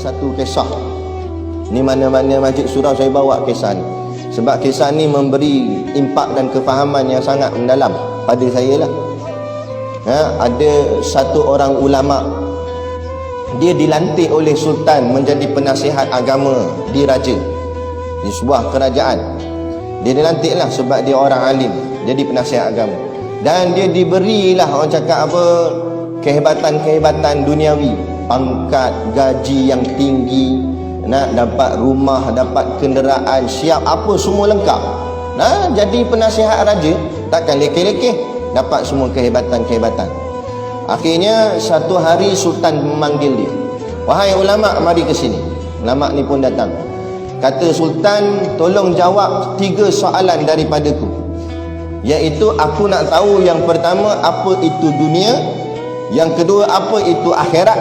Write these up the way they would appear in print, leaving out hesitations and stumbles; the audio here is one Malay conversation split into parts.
satu kisah. Ni mana-mana masjid surau saya bawa kisah ni. Sebab kisah ni memberi impak dan kefahaman yang sangat mendalam pada saya lah. Ada satu orang ulama, dia dilantik oleh sultan menjadi penasihat agama di raja, di sebuah kerajaan. Dia dilantiklah sebab dia orang alim, jadi penasihat agama. Dan dia diberilah, orang cakap apa, kehebatan-kehebatan duniawi, pangkat, gaji yang tinggi, nak dapat rumah, dapat kenderaan, siap apa semua lengkap. Jadi penasihat raja takkan lekeh-lekeh, dapat semua kehebatan-kehebatan. Akhirnya satu hari sultan memanggil dia, "Wahai ulama, mari ke sini." Ulama ni pun datang. Kata sultan, "Tolong jawab 3 soalan daripadaku. Iaitu aku nak tahu yang pertama apa itu dunia, yang kedua apa itu akhirat,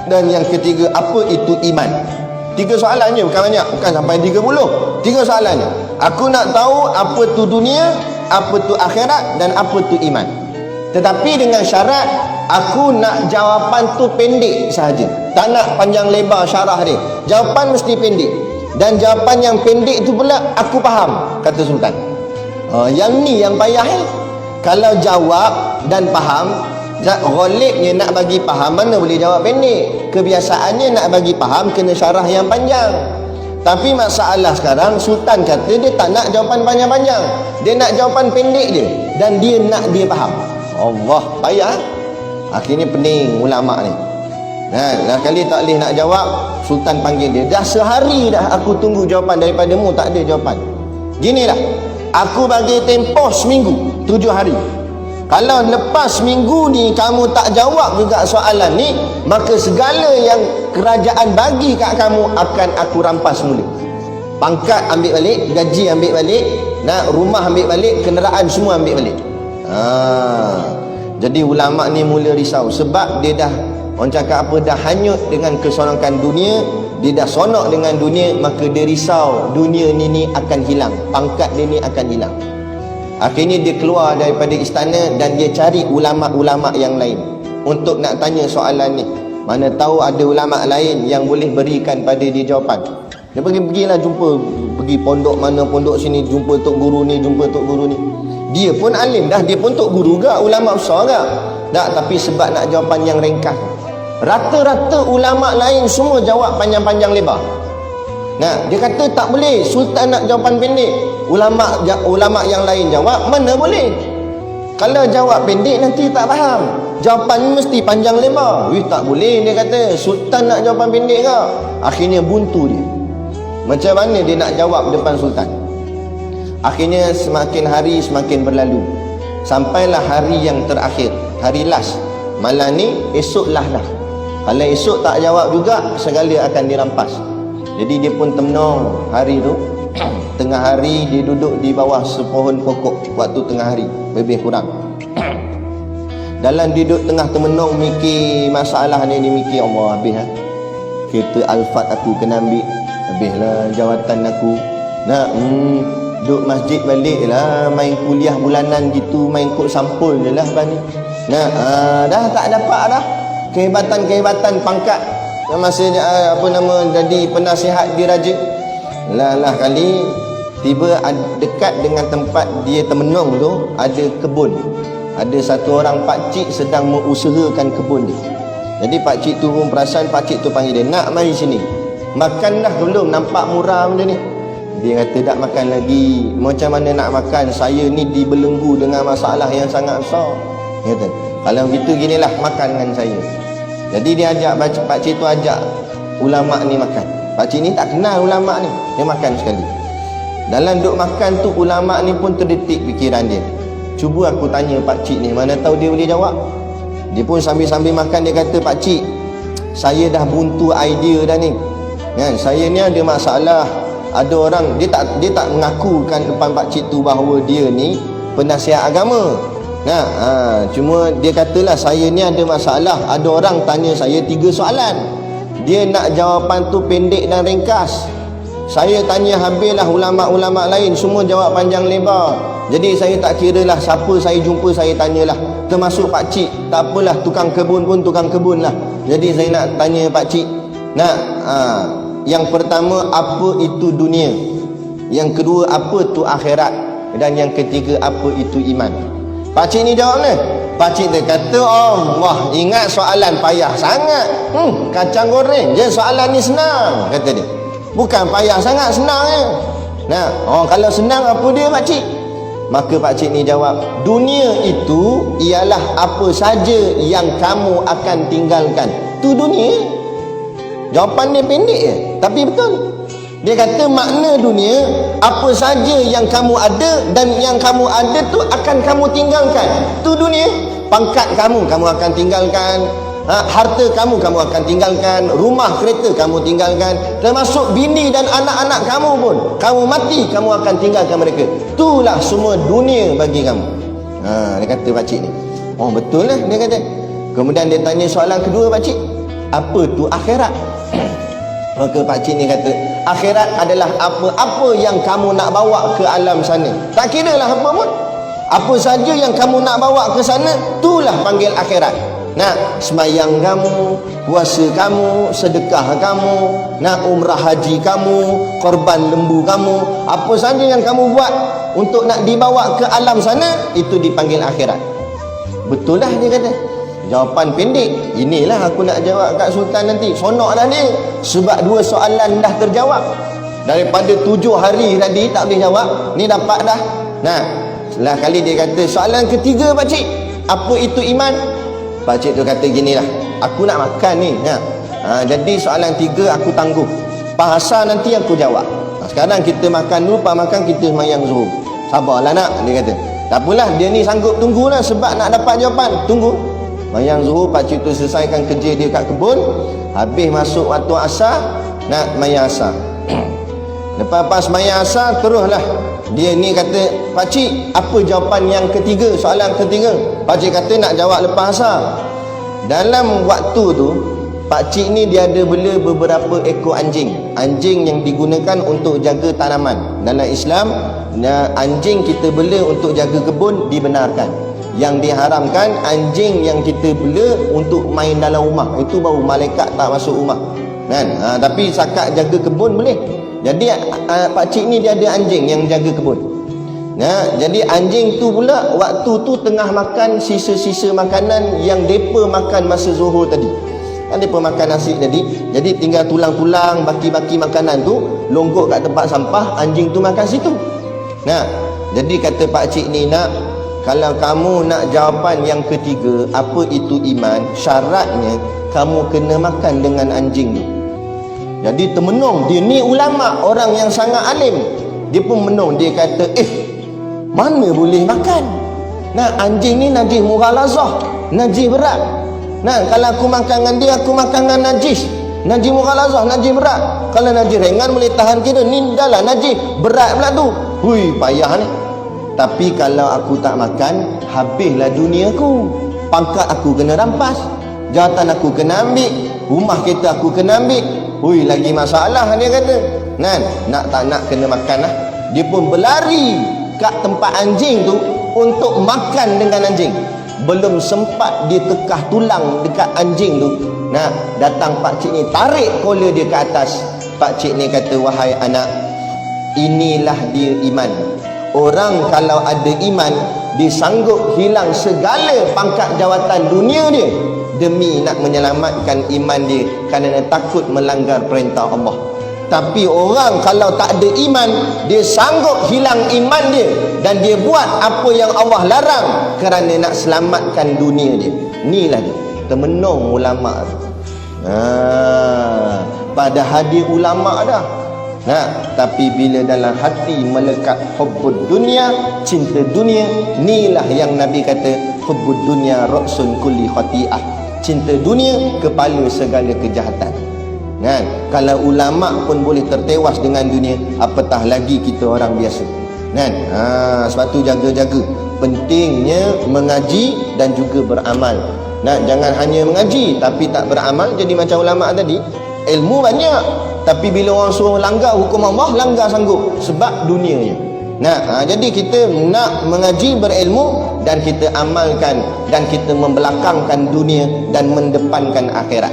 dan yang ketiga apa itu iman." 3 soalannya, bukan banyak, bukan sampai 30. 3 soalannya. Aku nak tahu apa tu dunia, apa tu akhirat, dan apa tu iman. Tetapi dengan syarat aku nak jawapan tu pendek sahaja. Tak nak panjang lebar syarah dia. Jawapan mesti pendek. Dan jawapan yang pendek tu pula aku faham, kata sultan. Yang ni yang payah Kalau jawab dan faham, ghalibnya nak bagi faham mana boleh jawab pendek. Kebiasaannya nak bagi faham kena syarah yang panjang. Tapi masalah sekarang sultan kata dia tak nak jawapan panjang-panjang. Dia nak jawapan pendek je, dan dia nak dia faham. Allah, payah. Akhirnya pening ulama ni. Dah kali tak boleh nak jawab, sultan panggil dia. Dah sehari dah aku tunggu jawapan daripadamu, tak ada jawapan. Ginilah, aku bagi tempoh seminggu, 7 hari. Kalau lepas minggu ni kamu tak jawab juga soalan ni, maka segala yang kerajaan bagi kat kamu akan aku rampas semula. Pangkat ambil balik, gaji ambil balik, rumah ambil balik, kenderaan semua ambil balik. Jadi ulama ni mula risau sebab dia dah, orang cakap apa, dah hanyut dengan keseronokan dunia. Dia dah sonok dengan dunia, maka dia risau dunia ni akan hilang, pangkat dia ni akan hilang. Akhirnya dia keluar daripada istana dan dia cari ulama-ulama yang lain untuk nak tanya soalan ni. Mana tahu ada ulama lain yang boleh berikan pada dia jawapan. Dia pergilah jumpa, pergi pondok mana pondok sini, jumpa tok guru ni, jumpa tok guru ni. Dia pun alim dah, dia pun tok guru ke, ulama besar ke. Tak, tapi sebab nak jawapan yang ringkas. Rata-rata ulama lain semua jawab panjang-panjang lebar. Dia kata tak boleh, sultan nak jawapan pendek. Ulama yang lain jawab, mana boleh. Kalau jawab pendek nanti tak faham. Jawapan mesti panjang lebar. Tak boleh, dia kata. Sultan nak jawapan pendek ke? Akhirnya buntu dia. Macam mana dia nak jawab depan sultan? Akhirnya semakin hari semakin berlalu. Sampailah hari yang terakhir, hari last. Malam ni, esoklah dah. Kalau esok tak jawab juga, segala akan dirampas. Jadi dia pun termenung hari tu. Tengah hari dia duduk di bawah sepohon pokok waktu tengah hari, lebih kurang. Dalam duduk tengah termenung mikir masalah ni, dia mikir, Allah, habis kereta Alphard aku kena ambil, habislah jawatan aku. Duduk masjid balik lah, main kuliah bulanan gitu, main kod sampul je lah bani. Dah tak dapat dah kehebatan-kehebatan pangkat masa jadi penasihat di raja. Lah kali tiba dekat dengan tempat dia termenung tu ada kebun. Ada satu orang pakcik sedang mengusahakan kebun dia. Jadi pakcik tu pun perasan, pakcik tu panggil dia, "Nak mari sini. Makan dah belum? Nampak murah macam ni." Dia kata, "Tak makan lagi." "Macam mana nak makan? Saya ni dibelenggu dengan masalah yang sangat besar." Dia kata, "Kalau gitu ginilah, makan dengan saya." Jadi dia ajak, pakcik tu ajak ulama ni makan. Pakcik ni tak kenal ulama ni, dia makan sekali. Dalam duk makan tu, ulama ni pun terdetik fikiran dia. Cuba aku tanya pakcik ni, mana tahu dia boleh jawab. Dia pun sambil-sambil makan, dia kata, "Pakcik, saya dah buntu idea dah ni. Saya ni ada masalah. Ada orang, dia tak mengakukan depan pakcik tu bahawa dia ni penasihat agama. Cuma dia katalah, saya ni ada masalah. Ada orang tanya saya 3 soalan. Dia nak jawapan tu pendek dan ringkas. Saya tanya habislah ulama-ulama lain, semua jawab panjang lebar. Jadi saya tak kira lah siapa saya jumpa, saya tanyalah. Termasuk pakcik, tak apalah, tukang kebun pun tukang kebun lah. Jadi saya nak tanya pakcik, Nah, yang pertama, apa itu dunia? Yang kedua, apa itu akhirat? Dan yang ketiga, apa itu iman? Pakcik ni jawab ni. Pakcik dia kata, Allah, ingat soalan payah sangat. Kacang goreng je, soalan ni senang, kata dia. Bukan payah sangat, senang je. Nah, kalau senang apa dia pakcik? Maka pakcik ni jawab, dunia itu ialah apa saja yang kamu akan tinggalkan. Tu dunia. Jawapan dia pendek je, tapi betul. Dia kata makna dunia, apa saja yang kamu ada dan yang kamu ada tu akan kamu tinggalkan. Tu dunia. Pangkat kamu akan tinggalkan. Harta kamu akan tinggalkan. Rumah kereta kamu tinggalkan. Termasuk bini dan anak-anak kamu pun. Kamu mati, kamu akan tinggalkan mereka. Itulah semua dunia bagi kamu. Dia kata pakcik ni. Betul lah, dia kata. Kemudian dia tanya soalan kedua pakcik. Apa tu akhirat? Maka pakcik ni kata, akhirat adalah apa-apa yang kamu nak bawa ke alam sana. Tak kira lah apa pun. Apa saja yang kamu nak bawa ke sana, itulah panggil akhirat. Nak semayang kamu, puasa kamu, sedekah kamu, nak umrah haji kamu, korban lembu kamu, apa saja yang kamu buat untuk nak dibawa ke alam sana, itu dipanggil akhirat. Betul lah dia kata. Jawapan pendek. Inilah aku nak jawab kat Sultan nanti. Sonok dah dia. Sebab 2 soalan dah terjawab. Daripada 7 hari tadi tak boleh jawab, ni dapat dah. Nah, setelah kali dia kata soalan ketiga pakcik, apa itu iman? Pakcik tu kata ginilah, aku nak makan ni. Jadi soalan 3 aku tangguh. Bahasa nanti aku jawab. Sekarang kita makan dulu, lepas makan kita semayang zuhur. Sabarlah nak, dia kata. Tak apalah, dia ni sanggup tunggulah sebab nak dapat jawapan. Tunggu. Mayang zuhur, pakcik tu selesaikan kerja dia kat kebun. Habis masuk waktu asar, nak mayang asar. Lepas mayang asar, teruslah dia ni kata, pakcik, apa jawapan yang ketiga, soalan ketiga? Pakcik kata nak jawab lepas asar. Dalam waktu tu, pakcik ni dia ada bela beberapa ekor anjing. Anjing yang digunakan untuk jaga tanaman. Dalam Islam, anjing kita bela untuk jaga kebun dibenarkan. Yang diharamkan anjing yang kita bela untuk main dalam rumah. Itu baru malaikat tak masuk rumah kan. Tapi sakat jaga kebun boleh. Jadi pakcik ni dia ada anjing yang jaga kebun. Jadi anjing tu pula waktu tu tengah makan sisa-sisa makanan yang depa makan masa zuhur tadi. Kan depa makan nasi tadi, jadi tinggal tulang-tulang, baki-baki makanan tu longgok kat tempat sampah, anjing tu makan situ. Jadi kata pakcik ni, nak, kalau kamu nak jawapan yang ketiga, apa itu iman, syaratnya kamu kena makan dengan anjing ni. Jadi termenung, dia ni ulama, orang yang sangat alim. Dia pun menung, dia kata, mana boleh makan? Anjing ni najis mughalazah, najis berat. Kalau aku makan dengan dia, aku makan dengan najis. Najis mughalazah, najis berat. Kalau najis ringan boleh tahan kira, ni dah lah najis berat pula tu. Hui, payah ni. Tapi kalau aku tak makan, habislah duniaku. Pangkat aku kena rampas, jawatan aku kena ambil, rumah kita aku kena ambil. Hui, lagi masalah dia kata. Nak tak nak kena makan lah. Dia pun berlari kat tempat anjing tu untuk makan dengan anjing. Belum sempat dia tekah tulang dekat anjing tu, datang pakcik ni tarik kola dia ke atas. Pakcik ni kata, wahai anak, inilah dia iman. Orang kalau ada iman, dia sanggup hilang segala pangkat jawatan dunia dia demi nak menyelamatkan iman dia kerana takut melanggar perintah Allah. Tapi orang kalau tak ada iman, dia sanggup hilang iman dia dan dia buat apa yang Allah larang kerana nak selamatkan dunia dia. Inilah dia, termenung ulama tu. Pada hadir ulama dah. Tapi bila dalam hati melekat hubbud dunia, cinta dunia, inilah yang Nabi kata, hubbud dunia ra'sun kulli khati'ah. Cinta dunia kepala segala kejahatan. Kalau ulama pun boleh tertewas dengan dunia, apatah lagi kita orang biasa. Sebab tu jaga-jaga. Pentingnya mengaji dan juga beramal. Jangan hanya mengaji tapi tak beramal, jadi macam ulama tadi. Ilmu banyak, tapi bila orang suruh langgar hukum Allah, langgar sanggup sebab dunianya. Jadi kita nak mengaji, berilmu, dan kita amalkan, dan kita membelakangkan dunia dan mendepankan akhirat.